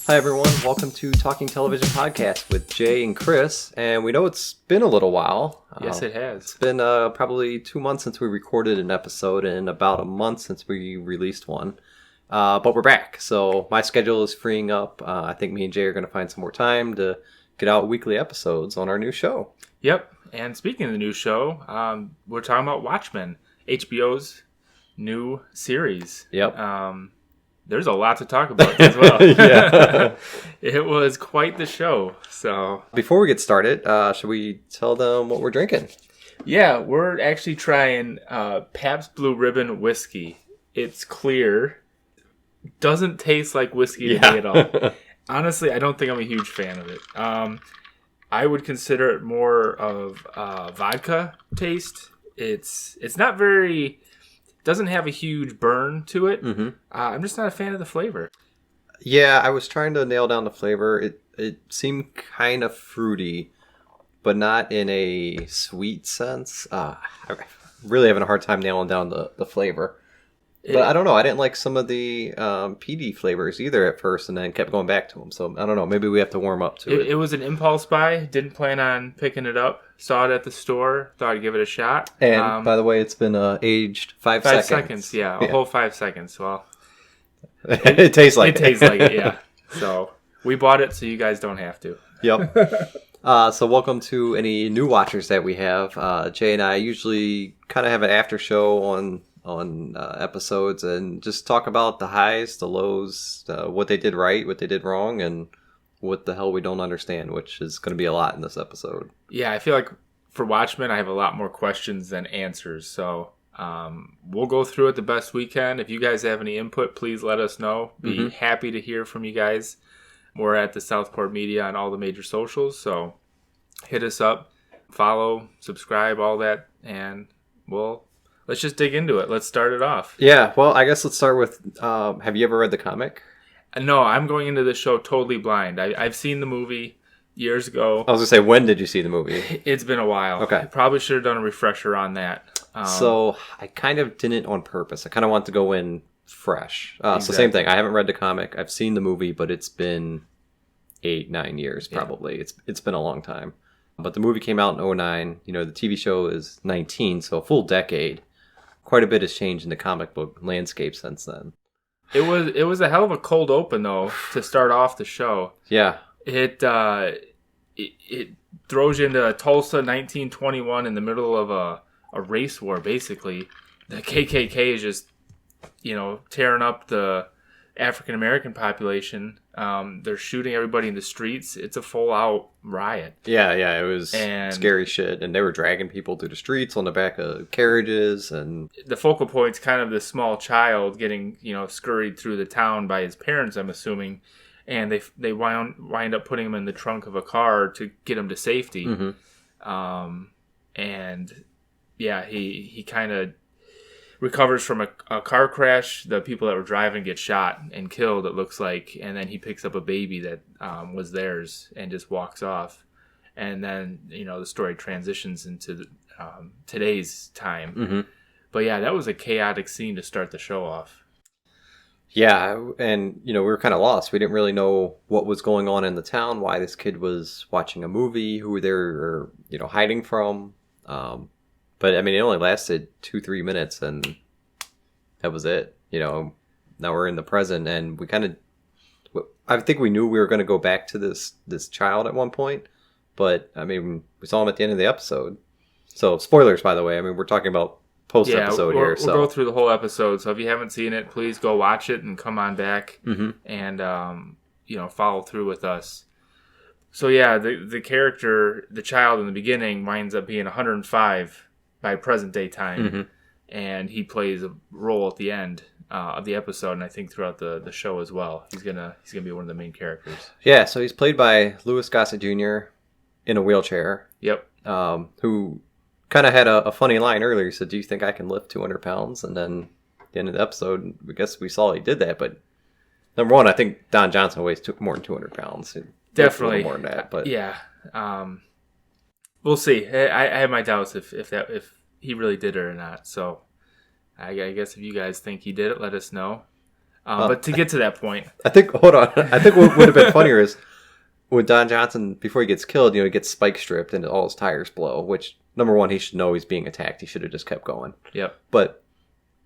Hi everyone, welcome to Talking Television Podcast with Jay and Chris, and we know it's been a little while. Yes, it has. It's been probably 2 months since we recorded an episode and about a month since we released one, but we're back, so my schedule is freeing up. I think me and Jay are going to find some more time to get out weekly episodes on our new show. Yep, and speaking of the new show, we're talking about Watchmen, HBO's new series. Yep. There's a lot to talk about as well. Yeah. It was quite the show. So before we get started, should we tell them what we're drinking? Yeah, we're actually trying Pabst Blue Ribbon whiskey. It's clear. Doesn't taste like whiskey to me at all. Honestly, I don't think I'm a huge fan of it. I would consider it more of vodka taste. It's not very... Doesn't have a huge burn to it. Mm-hmm. I'm just not a fan of the flavor. Yeah, I was trying to nail down the flavor. It seemed kind of fruity, but not in a sweet sense. I'm really having a hard time nailing down the flavor. But I don't know. I didn't like some of the PD flavors either at first, and then kept going back to them. So I don't know. Maybe we have to warm up to it. It was an impulse buy. Didn't plan on picking it up. Saw it at the store. Thought I'd give it a shot. And by the way, it's been aged 5 seconds. 5 seconds, yeah. A whole 5 seconds. Well, it tastes like it. It tastes like it, yeah. So we bought it so you guys don't have to. Yep. So welcome to any new watchers that we have. Jay and I usually kind of have an after show on episodes and just talk about the highs, the lows, what they did right, what they did wrong, and what the hell we don't understand, which is going to be a lot in this episode. Yeah, I feel like for Watchmen, I have a lot more questions than answers. So we'll go through it the best we can. If you guys have any input, please let us know. Be happy to hear from you guys. We're at the Southport Media on all the major socials, so hit us up, follow, subscribe, all that, and let's just dig into it. Let's start it off. Yeah, well, I guess let's start with, have you ever read the comic? No, I'm going into this show totally blind. I've seen the movie years ago. I was going to say, when did you see the movie? It's been a while. Okay. I probably should have done a refresher on that. So I kind of didn't on purpose. I kind of want to go in fresh. Exactly. So same thing. I haven't read the comic. I've seen the movie, but it's been 8-9 years probably. Yeah. It's been a long time. But the movie came out in 2009. You know, the TV show is 19, so a full decade. Quite a bit has changed in the comic book landscape since then. It was a hell of a cold open though to start off the show. Yeah. It throws you into Tulsa, 1921, in the middle of a race war. Basically, the KKK is just tearing up the African American population. They're shooting everybody in the streets. It's a full out riot. Yeah, it was scary shit. And they were dragging people through the streets on the back of carriages. And the focal point's kind of this small child getting, scurried through the town by his parents, I'm assuming. And they wind up putting him in the trunk of a car to get him to safety. Mm-hmm. And yeah, he kind of recovers from a car crash. The people that were driving get shot and killed, it looks like. And then he picks up a baby that was theirs and just walks off. And then, the story transitions into today's time. Mm-hmm. But yeah, that was a chaotic scene to start the show off. Yeah, and, we were kind of lost. We didn't really know what was going on in the town, why this kid was watching a movie, who they were, hiding from. But, I mean, it only lasted 2-3 minutes, and that was it. Now we're in the present, and we kind of... I think we knew we were going to go back to this child at one point, but, I mean, we saw him at the end of the episode. So, spoilers, by the way. I mean, we're talking about post-episode here. We'll go through the whole episode, so if you haven't seen it, please go watch it and come on back and, follow through with us. So, yeah, the character, the child in the beginning, winds up being 105 by present day time, and he plays a role at the end of the episode, and I think throughout the show as well. He's gonna be one of the main characters. Yeah, so he's played by Louis Gossett Jr. in a wheelchair. Yep. Who kind of had a funny line earlier. He said, "Do you think I can lift 200 pounds?" And then at the end of the episode, I guess we saw he did that. But number one, I think Don Johnson weighs more than 200 pounds. Definitely more than that. But yeah. We'll see. I have my doubts if he really did it or not. So I guess if you guys think he did it, let us know. But to get to that point, I think what would have been funnier is when Don Johnson, before he gets killed, he gets spike stripped and all his tires blow. Which, number one, he should know he's being attacked. He should have just kept going. Yep. But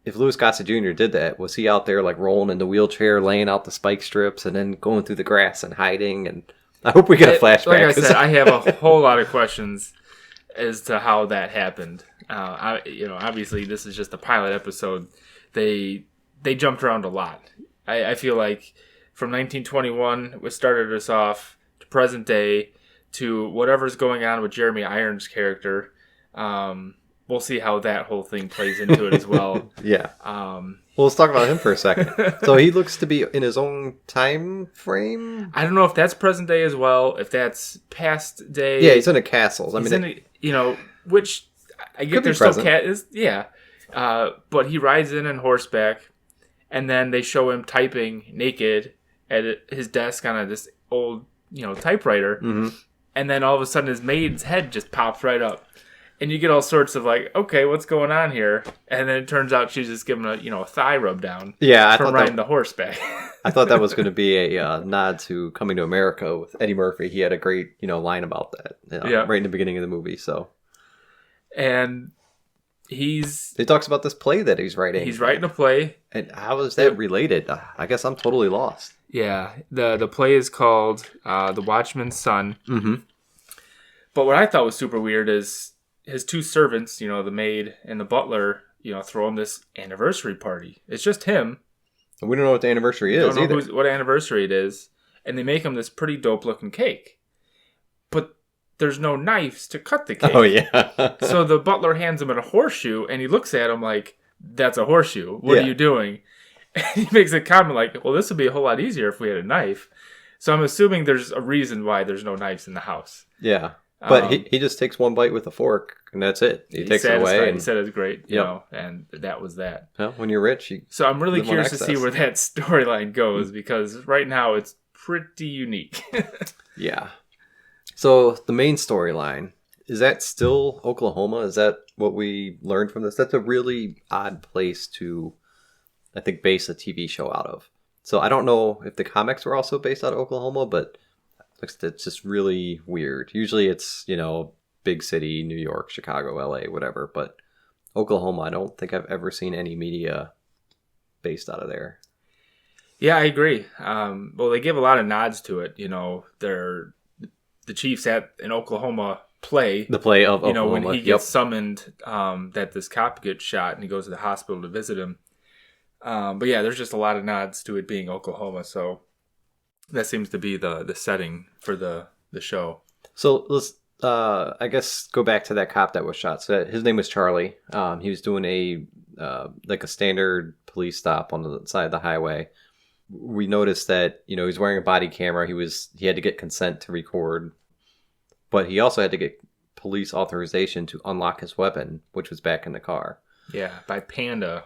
if Louis Gossett Jr. did that, was he out there like rolling in the wheelchair, laying out the spike strips, and then going through the grass and hiding? And I hope we get a flashback. Like I said, I have a whole lot of questions as to how that happened. Obviously, this is just a pilot episode. They jumped around a lot. I feel like from 1921, which started us off, to present day, to whatever's going on with Jeremy Irons' character. We'll see how that whole thing plays into it as well. Yeah. Well, let's talk about him for a second. So he looks to be in his own time frame? I don't know if that's present day as well, if that's past day. Yeah, he's in a castle. Which I get there's still yeah. But he rides in on horseback, and then they show him typing naked at his desk on this old, typewriter. Mm-hmm. And then all of a sudden his maid's head just pops right up. And you get all sorts of like, okay, what's going on here? And then it turns out she's just giving a thigh rub down. Yeah, from riding the horseback. I thought that was going to be a nod to Coming to America with Eddie Murphy. He had a great line about that right in the beginning of the movie. So, and he talks about this play that he's writing. He's writing a play. And how is that related? I guess I'm totally lost. Yeah, the play is called The Watchman's Son. Mm-hmm. But what I thought was super weird is his two servants, the maid and the butler, throw him this anniversary party. It's just him. And we don't know what the anniversary is either. What anniversary it is. And they make him this pretty dope-looking cake. But there's no knives to cut the cake. Oh, yeah. So the butler hands him a horseshoe, and he looks at him like, that's a horseshoe. What are you doing? And he makes a comment like, well, this would be a whole lot easier if we had a knife. So I'm assuming there's a reason why there's no knives in the house. Yeah. But he just takes one bite with a fork, and that's it. He takes it away. And he said it was great, and that was that. Well, when you're rich, so I'm really curious to see where that storyline goes, because right now it's pretty unique. Yeah. So the main storyline, is that still Oklahoma? Is that what we learned from this? That's a really odd place to, I think, base a TV show out of. So I don't know if the comics were also based out of Oklahoma, but it's just really weird. Usually it's, big city, New York, Chicago, LA, whatever. But Oklahoma, I don't think I've ever seen any media based out of there. Yeah, I agree. Well, they give a lot of nods to it. The Chiefs at an Oklahoma play. The play of Oklahoma. When he gets summoned, that this cop gets shot and he goes to the hospital to visit him. But yeah, there's just a lot of nods to it being Oklahoma. So that seems to be the setting for the show. So let's, I guess, go back to that cop that was shot. So his name was Charlie. He was doing a standard police stop on the side of the highway. We noticed that, he's wearing a body camera. He had to get consent to record, but he also had to get police authorization to unlock his weapon, which was back in the car. Yeah, by Panda,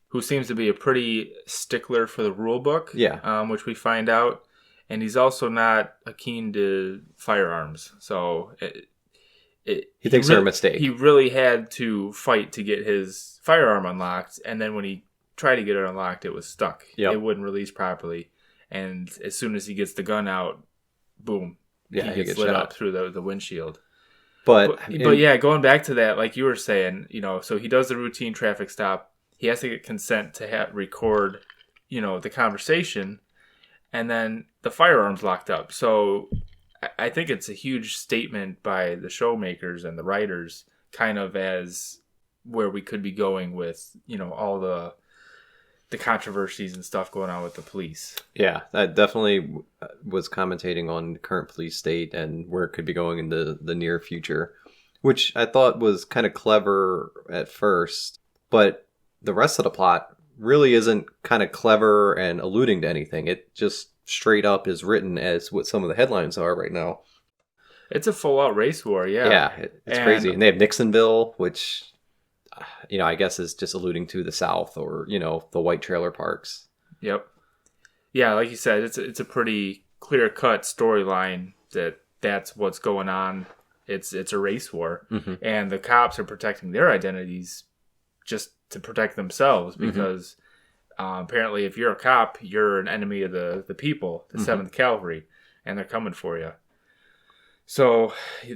who seems to be a pretty stickler for the rule book. Yeah. Which we find out. And he's also not keen to firearms. So he thinks they're a mistake. He really had to fight to get his firearm unlocked. And then when he tried to get it unlocked, it was stuck. Yep. It wouldn't release properly. And as soon as he gets the gun out, boom. Yeah, he gets lit up through the windshield. But yeah, going back to that, like you were saying, so he does the routine traffic stop. He has to get consent to record, the conversation, and then the firearm's locked up. So I think it's a huge statement by the showmakers and the writers, kind of as where we could be going with, all the controversies and stuff going on with the police. Yeah, that definitely was commentating on the current police state and where it could be going in the near future, which I thought was kind of clever at first, but the rest of the plot really isn't kind of clever and alluding to anything. It just straight up is written as what some of the headlines are right now. It's a full-out race war, yeah. Yeah, it's crazy. And they have Nixonville, which, I guess is just alluding to the South or, the white trailer parks. Yep. Yeah, like you said, it's a pretty clear-cut storyline that's what's going on. It's a race war. Mm-hmm. And the cops are protecting their identities just to protect themselves because Apparently, if you're a cop, you're an enemy of the people, the 7th Cavalry, and they're coming for you. So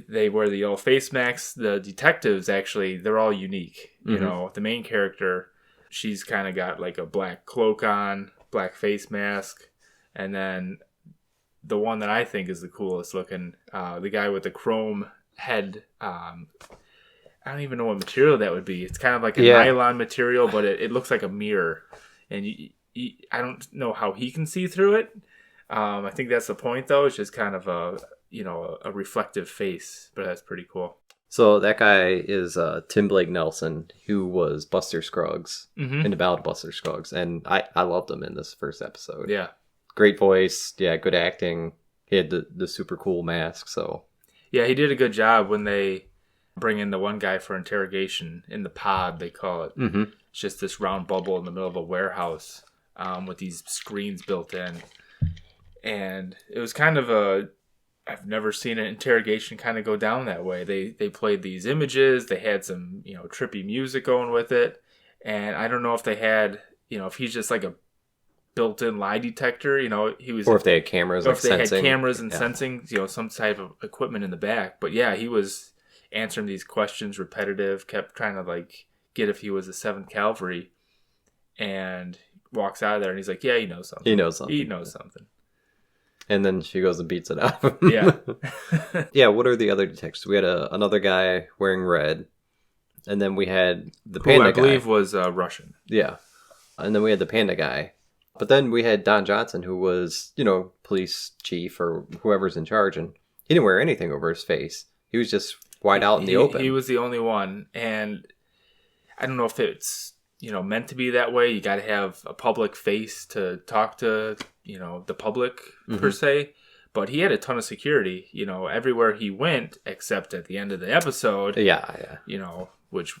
they wear the yellow face masks. The detectives, actually, they're all unique. You know, the main character, she's kind of got like a black cloak on, black face mask. And then the one that I think is the coolest looking, the guy with the chrome head. I don't even know what material that would be. It's kind of like a nylon material, but it looks like a mirror. And I don't know how he can see through it. I think that's the point, though. It's just kind of a reflective face, but that's pretty cool. So that guy is Tim Blake Nelson, who was Buster Scruggs in the Ballad of Buster Scruggs, and I loved him in this first episode. Yeah, great voice, good acting. He had the super cool mask. So yeah, he did a good job when they bring in the one guy for interrogation in the pod. They call it. It's just this round bubble in the middle of a warehouse with these screens built in, and it was kind of I've never seen an interrogation kind of go down that way. They played these images. They had some, trippy music going with it. And I don't know if they had, if he's just like a built-in lie detector, he was... Or if they had cameras, or if they had cameras and sensing, some type of equipment in the back. But yeah, he was answering these questions repetitive, kept trying to get if he was the 7th Cavalry, and walks out of there and he's like, yeah, he knows something. He knows something. And then she goes and beats it out of him. Yeah. Yeah, what are the other detectives? We had another guy wearing red. And then we had the panda guy. I believe was Russian. Yeah. And then we had the panda guy. But then we had Don Johnson, who was, police chief or whoever's in charge. And he didn't wear anything over his face. He was just wide out in the open. He was the only one. And I don't know if it's, meant to be that way. You got to have a public face to talk to, the public per se. But he had a ton of security, everywhere he went, except at the end of the episode. Yeah. Which,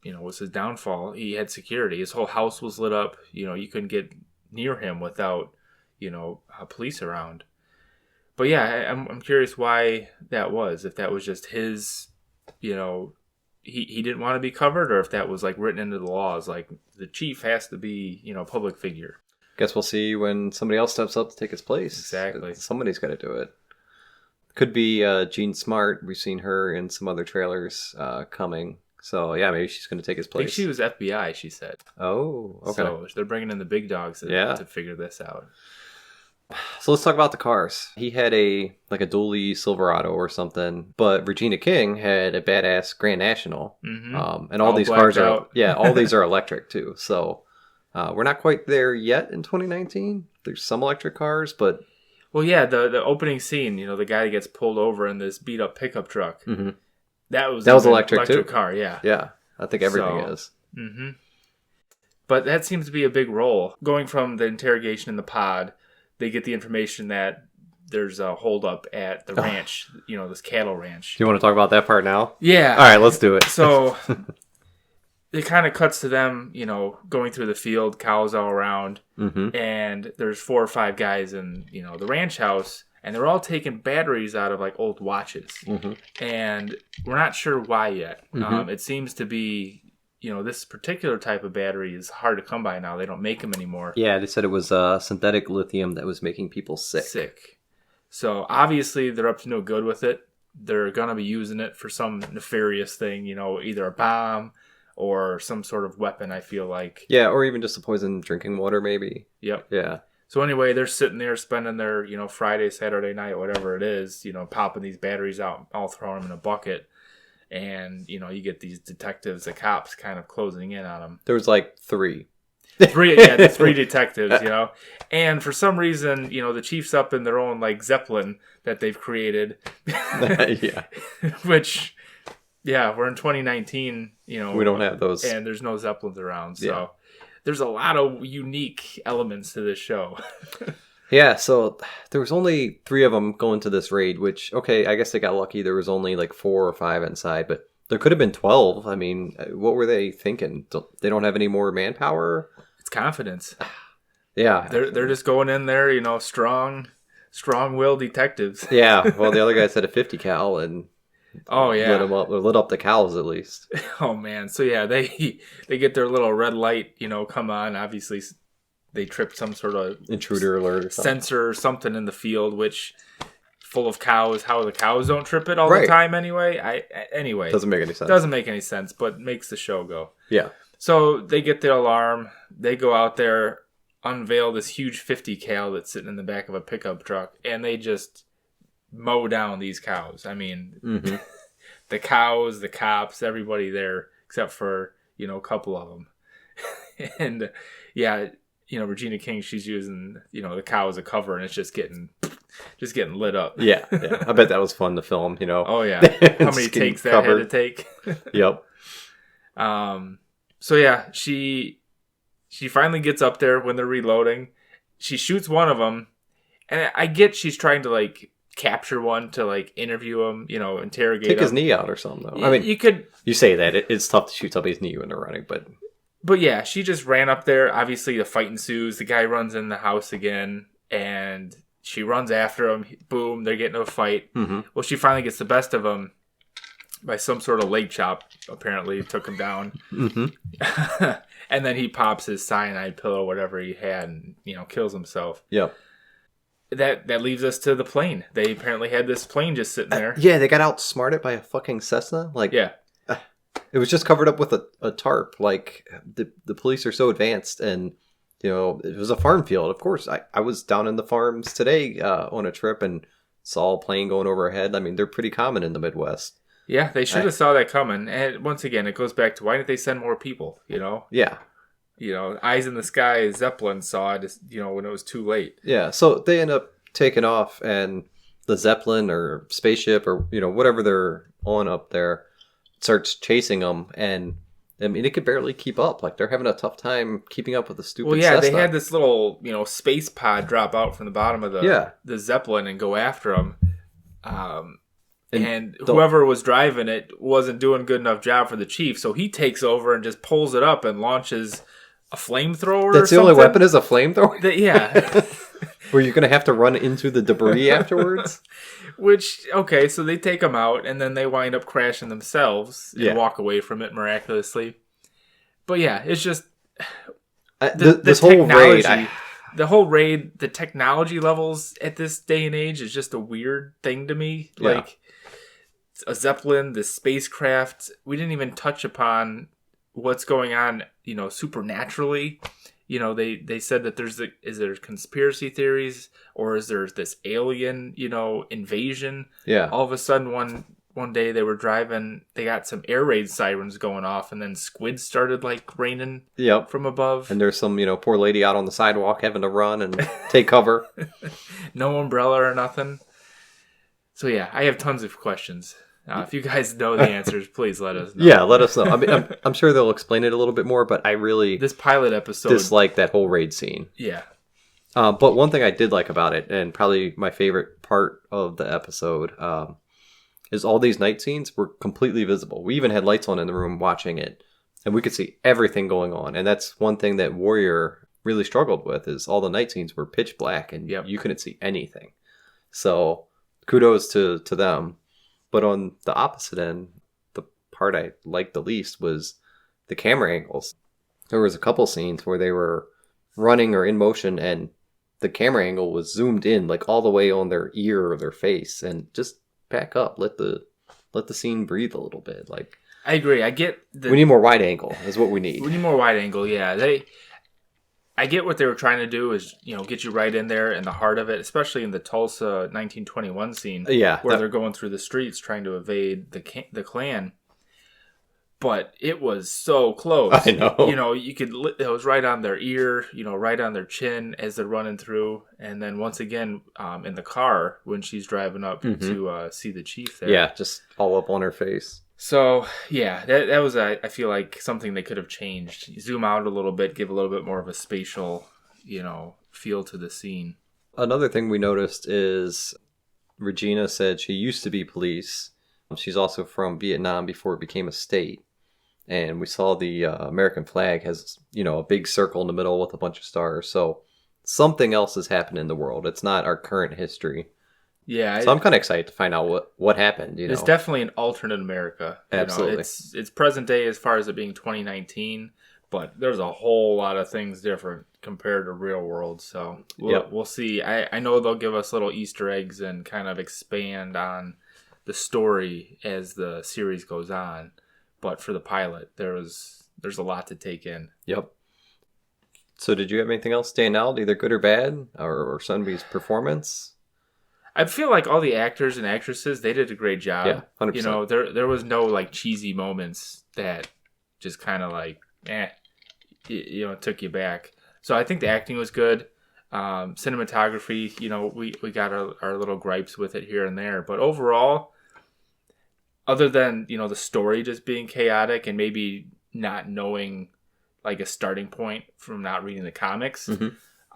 was his downfall. He had security. His whole house was lit up. You couldn't get near him without, police around. But yeah, I'm curious why that was. If that was just his, he didn't want to be covered, or if that was written into the laws, the chief has to be, public figure. Guess we'll see when somebody else steps up to take his place. Exactly. Somebody's got to do it. Could be Jean Smart. We've seen her in some other trailers coming. So, yeah, maybe she's going to take his place. I think she was FBI, she said. Oh, okay. So they're bringing in the big dogs to figure this out. So let's talk about the cars. He had a dually Silverado or something, but Regina King had a badass Grand National. And all these cars are all these are electric too. So we're not quite there yet in 2019. There's some electric cars, but well, yeah, the opening scene, the guy that gets pulled over in this beat up pickup truck. That was electric too. Car, yeah. Yeah, I think everything is. But that seems to be a big role. Going from the interrogation in the pod, they get the information that there's a holdup at the ranch, this cattle ranch. Do you want to talk about that part now? Yeah. All right, let's do it. So it kind of cuts to them, going through the field, cows all around, and there's 4 or 5 guys in, the ranch house, and they're all taking batteries out of old watches, and we're not sure why yet. It seems to be, this particular type of battery is hard to come by now. They don't make them anymore. Yeah, they said it was synthetic lithium that was making people sick. So obviously they're up to no good with it. They're going to be using it for some nefarious thing, either a bomb or some sort of weapon, I feel like. Yeah, or even just a poison drinking water, maybe. Yep. Yeah. So anyway, they're sitting there spending their, Friday, Saturday night, whatever it is, popping these batteries out, all throwing them in a bucket. And, you get these detectives, the cops kind of closing in on them. There was 3. The 3 detectives, And for some reason, the chief's up in their own, Zeppelin that they've created. Yeah. Which, we're in 2019, We don't have those. And there's no Zeppelins around, so there's a lot of unique elements to this show. Yeah, so there was only 3 of them going to this raid, which, okay, I guess they got lucky. There was only 4 or 5 inside, but there could have been 12. I mean, what were they thinking? They don't have any more manpower? It's confidence. Yeah. They're just going in there, strong-willed detectives. Yeah, well, the other guy said a 50 cal and lit up the cows at least. Oh, man. So, yeah, they get their little red light, come on, obviously they tripped some sort of intruder alert or something. Sensor or something in the field, which full of cows. How the cows don't trip it all the time anyway. Anyway. Doesn't make any sense. Doesn't make any sense, but makes the show go. Yeah. So they get the alarm. They go out there, unveil this huge 50 cal that's sitting in the back of a pickup truck, and they just mow down these cows. I mean, the cows, the cops, everybody there, except for, a couple of them. And yeah, Regina King, she's using, the cow as a cover, and it's just getting lit up. Yeah. I bet that was fun to film, Oh yeah. How many takes that had to take? Yep. So yeah, she finally gets up there when they're reloading. She shoots one of them, and I get she's trying to like capture one to like interview him, interrogate Take him. his knee out or something, though. I mean, you say that it's tough to shoot somebody's knee when they're running, but yeah, she just ran up there. Obviously, the fight ensues. The guy runs in the house again, and she runs after him. Boom, they're getting a fight. Mm-hmm. Well, she finally gets the best of him by some sort of leg chop. Apparently, took him down. Mm-hmm. And then he pops his cyanide pill or whatever he had and, kills himself. Yep. That leaves us to the plane. They apparently had this plane just sitting there. Yeah, they got outsmarted by a fucking Cessna. Yeah. It was just covered up with a tarp. Like, the police are so advanced, and, it was a farm field. Of course, I was down in the farms today on a trip and saw a plane going overhead. I mean, they're pretty common in the Midwest. Yeah, they should have saw that coming. And once again, it goes back to why didn't they send more people, Yeah. Eyes in the Sky, Zeppelin saw it, when it was too late. Yeah, so they end up taking off, and the Zeppelin or spaceship or, whatever they're on up there starts chasing them. And, I mean, it could barely keep up. Like, they're having a tough time keeping up with the stupid Cessna. They had this little, space pod drop out from the bottom of the Zeppelin and go after them. And whoever was driving it wasn't doing a good enough job for the chief, so he takes over and just pulls it up and launches a flamethrower. That's the only weapon is a flamethrower? Yeah. Were you going to have to run into the debris afterwards? Okay, so they take them out, and then they wind up crashing themselves and walk away from it miraculously. But yeah, it's just... this whole raid... The whole raid, the technology levels at this day and age is just a weird thing to me. Yeah. Like, a Zeppelin, the spacecraft, we didn't even touch upon what's going on, supernaturally. They said that is there conspiracy theories, or is there this alien, invasion? Yeah. All of a sudden, one day they were driving, they got some air raid sirens going off, and then squids started like raining from above. And there's some, poor lady out on the sidewalk having to run and take cover. No umbrella or nothing. So yeah, I have tons of questions. If you guys know the answers, please let us know. Yeah, let us know. I mean, I'm sure they'll explain it a little bit more, but I really... This pilot episode... dislike that whole raid scene. Yeah. But one thing I did like about it, and probably my favorite part of the episode, is all these night scenes were completely visible. We even had lights on in the room watching it, and we could see everything going on. And that's one thing that Warrior really struggled with, is all the night scenes were pitch black, and you couldn't see anything. So, kudos to them. But on the opposite end, the part I liked the least was the camera angles. There was a couple scenes where they were running or in motion, and the camera angle was zoomed in, like all the way on their ear or their face, and just back up, let the scene breathe a little bit. Like, I agree. We need more wide angle is what we need. We need more wide angle. Yeah, I get what they were trying to do is, get you right in there in the heart of it, especially in the Tulsa 1921 scene. Yeah, where they're going through the streets trying to evade the Klan. But it was so close. I know. It was right on their ear, right on their chin as they're running through. And then once again, in the car when she's driving up to see the chief there. Yeah, just all up on her face. So, yeah, that was, I feel like, something they could have changed. Zoom out a little bit, give a little bit more of a spatial, feel to the scene. Another thing we noticed is Regina said she used to be police. She's also from Vietnam before it became a state. And we saw the American flag has, a big circle in the middle with a bunch of stars. So something else has happened in the world. It's not our current history. Yeah. So I'm kind of excited to find out what happened. It's definitely an alternate America. Absolutely. It's present day as far as it being 2019, But there's a whole lot of things different compared to real world. So we'll see. I know they'll give us little Easter eggs and kind of expand on the story as the series goes on. But for the pilot, there's a lot to take in. Yep. So did you have anything else stand out, either good or bad, or somebody's performance? I feel like all the actors and actresses, they did a great job. Yeah, 100%. You know, there was no like cheesy moments that just kind of like, took you back. So I think the acting was good. Cinematography, you know, we got our little gripes with it here and there. But overall, other than, you know, the story just being chaotic and maybe not knowing like a starting point from not reading the comics,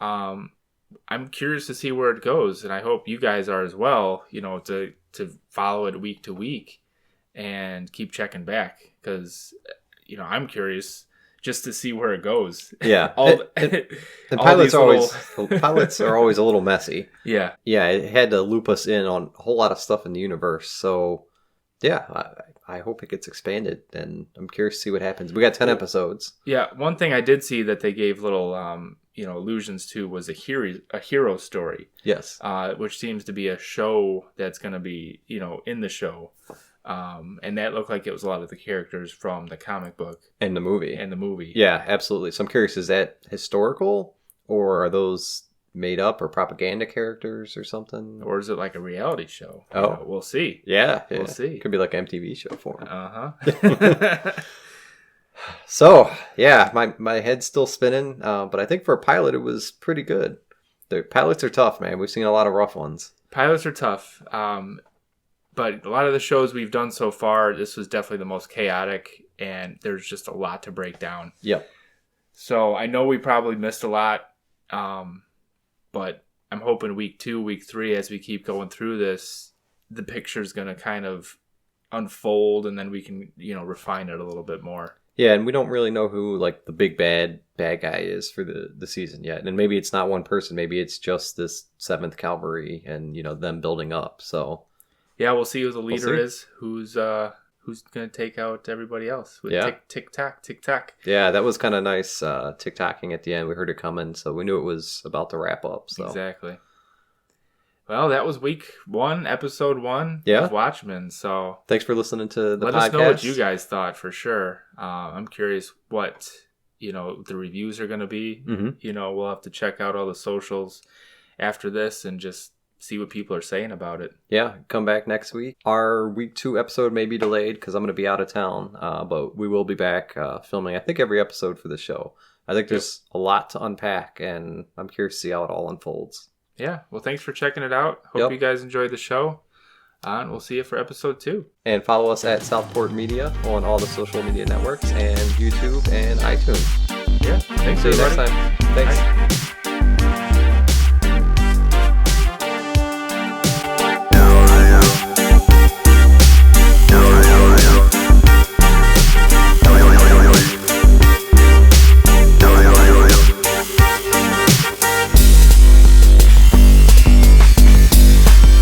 I'm curious to see where it goes. And I hope you guys are as well, you know, to follow it week to week and keep checking back. Because, you know, I'm curious just to see where it goes. Yeah. And pilots are always a little messy. Yeah. Yeah, it had to loop us in on a whole lot of stuff in the universe. So, yeah, I hope it gets expanded, and I'm curious to see what happens. We got 10 episodes. Yeah, one thing I did see that they gave little, allusions to was a hero story. Yes. Which seems to be a show that's going to be, you know, in the show. And that looked like it was a lot of the characters from the comic book. And the movie. Yeah. Yeah, absolutely. So I'm curious, is that historical, or are those made up or propaganda characters or something? Or is it like a reality show? Oh. You know, we'll see. Yeah. We'll see. Could be like an MTV show for them. Uh-huh. So, yeah, my head's still spinning, but I think for a pilot, it was pretty good. The pilots are tough, man. We've seen a lot of rough ones. Pilots are tough. But a lot of the shows we've done so far, this was definitely the most chaotic, and there's just a lot to break down. Yep. So I know we probably missed a lot, but I'm hoping week 2, week 3, as we keep going through this, the picture's going to kind of unfold, and then we can, you know, refine it a little bit more. Yeah, and we don't really know who like the big bad guy is for the season yet. And maybe it's not one person. Maybe it's just this 7th Cavalry and, you know, them building up. So yeah, we'll see who the leader is. Who's going to take out everybody else with tick tock. Yeah, that was kind of nice tick-tocking at the end. We heard it coming, so we knew it was about to wrap up. So. Exactly. Well, that was week 1, episode 1 of Watchmen. So thanks for listening to the podcast. Let us know what you guys thought for sure. I'm curious what, you know, the reviews are going to be. Mm-hmm. You know, we'll have to check out all the socials after this and just see what people are saying about it. Yeah, come back next week. Our week 2 episode may be delayed because I'm going to be out of town, but we will be back filming, I think, every episode for the show. I think there's a lot to unpack, and I'm curious to see how it all unfolds. Yeah, well, thanks for checking it out. Hope you guys enjoyed the show, and we'll see you for episode 2. And follow us at Southport Media on all the social media networks and YouTube and iTunes. Yeah, thanks, see you everybody. next time. Thanks. Bye.